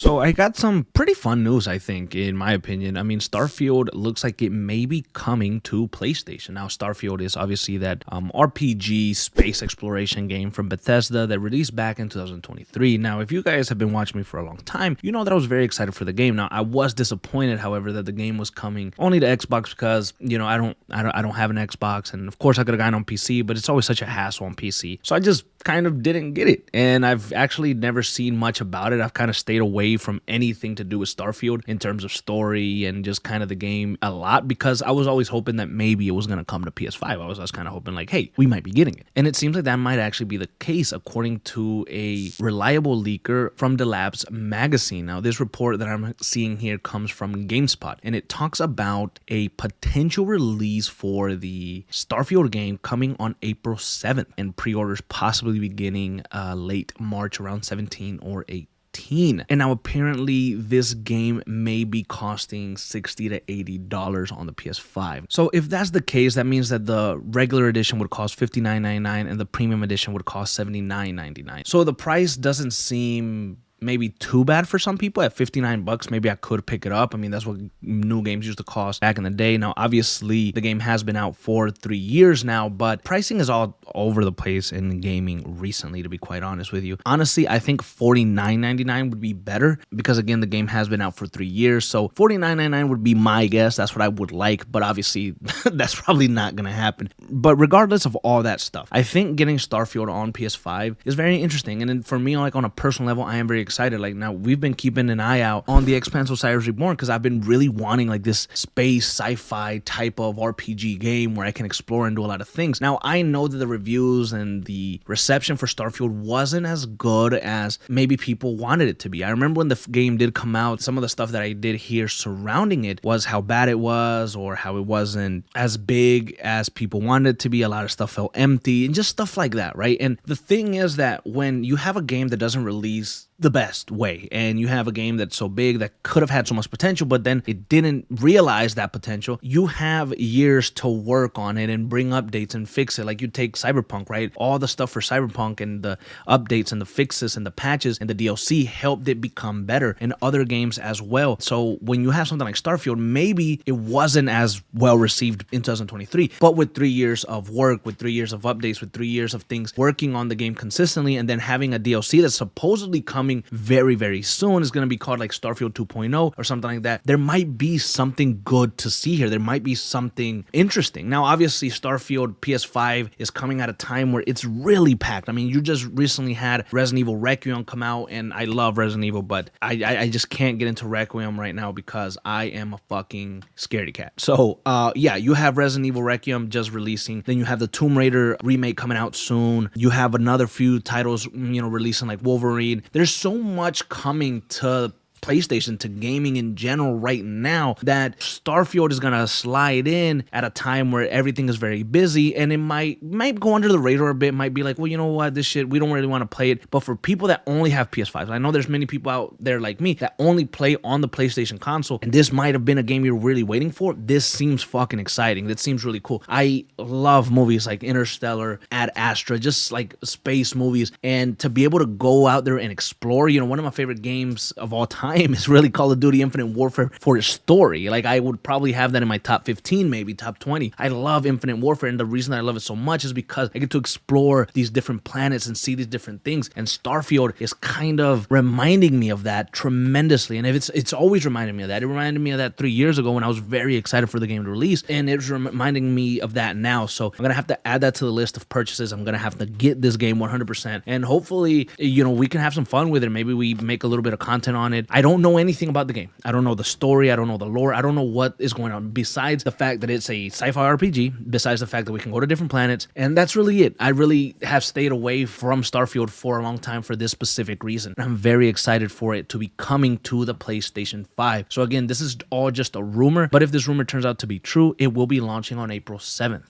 So I got some pretty fun news, I think, in my opinion. I mean, Starfield looks like it may be coming to PlayStation. Now, Starfield is obviously that RPG space exploration game from Bethesda that released back in 2023. Now, if you guys have been watching me for a long time, you know that I was very excited for the game. Now, I was disappointed, however, that the game was coming only to Xbox because I don't have an Xbox, and of course I could have gotten on PC, but it's always such a hassle on PC. So I just kind of didn't get it, and I've actually never seen much about it. I've kind of stayed away from anything to do with Starfield in terms of story and just kind of the game a lot because I was always hoping that maybe it was going to come to PS5. I was kind of hoping like, hey, we might be getting it. And it seems like that might actually be the case according to a reliable leaker from the Labs magazine. Now, this report that I'm seeing here comes from GameSpot, and it talks about a potential release for the Starfield game coming on April 7th and pre-orders possibly beginning late March around 17 or 18. And now apparently this game may be costing $60 to $80 on the PS5. So if that's the case, that means that the regular edition would cost $59.99 and the premium edition would cost $79.99. So the price doesn't seem maybe too bad for some people. At $59, maybe I could pick it up. I mean, that's what new games used to cost back in the day. Now, obviously, the game has been out for 3 years now, but pricing is all over the place in gaming recently, to be quite honest with you. Honestly, I think $49.99 would be better because, again, the game has been out for 3 years. So $49.99 would be my guess. That's what I would like, but obviously, that's probably not going to happen. But regardless of all that stuff, I think getting Starfield on PS5 is very interesting. And then for me, like on a personal level, I am very excited. Like now we've been keeping an eye out on the Expanse of Cyrus Reborn because I've been really wanting like this space sci-fi type of RPG game where I can explore and do a lot of things. Now I know that the reviews and the reception for Starfield wasn't as good as maybe people wanted it to be. I remember when the game did come out, some of the stuff that I did hear surrounding it was how bad it was or how it wasn't as big as people wanted it to be. A lot of stuff felt empty and just stuff like that, right? And the thing is that when you have a game that doesn't release the best way and you have a game that's so big that could have had so much potential but then it didn't realize that potential, you have years to work on it and bring updates and fix it. Like you take Cyberpunk, right? All the stuff for Cyberpunk and the updates and the fixes and the patches and the DLC helped it become better, and other games as well. So when you have something like Starfield, maybe it wasn't as well received in 2023, but with 3 years of work, with 3 years of updates, with 3 years of things working on the game consistently, and then having a DLC that's supposedly coming very, very soon, is going to be called like Starfield 2.0 or something like that. There might be something good to see here. There might be something interesting. Now, obviously, Starfield PS5 is coming at a time where it's really packed. I mean, you just recently had Resident Evil Requiem come out, and I love Resident Evil, but I just can't get into Requiem right now because I am a fucking scaredy cat. So, yeah, you have Resident Evil Requiem just releasing. Then you have the Tomb Raider remake coming out soon. You have another few titles, releasing like Wolverine. There's so much coming to PlayStation, to gaming in general right now, that Starfield is gonna slide in at a time where everything is very busy, and it might go under the radar a bit. Might be like, well, you know what, this shit, we don't really want to play it. But for people that only have PS5s, I know there's many people out there like me that only play on the PlayStation console, and this might have been a game you're really waiting for. This seems fucking exciting. That seems really cool. I love movies like Interstellar, Ad Astra, just like space movies, and to be able to go out there and explore, one of my favorite games of all time is really Call of Duty Infinite Warfare for its story. Like I would probably have that in my top 15, maybe top 20. I love Infinite Warfare, and the reason I love it so much is because I get to explore these different planets and see these different things, and Starfield is kind of reminding me of that tremendously. And if it's always reminded me of that. It reminded me of that 3 years ago when I was very excited for the game to release, and it's reminding me of that now. So I'm gonna have to add that to the list of purchases. I'm gonna have to get this game 100%, and hopefully, we can have some fun with it. Maybe we make a little bit of content on it. I don't know anything about the game. I don't know the story. I don't know the lore. I don't know what is going on besides the fact that it's a sci-fi RPG, besides the fact that we can go to different planets, and that's really it. I really have stayed away from Starfield for a long time for this specific reason. I'm very excited for it to be coming to the PlayStation 5. So again, this is all just a rumor, but if this rumor turns out to be true, it will be launching on April 7th.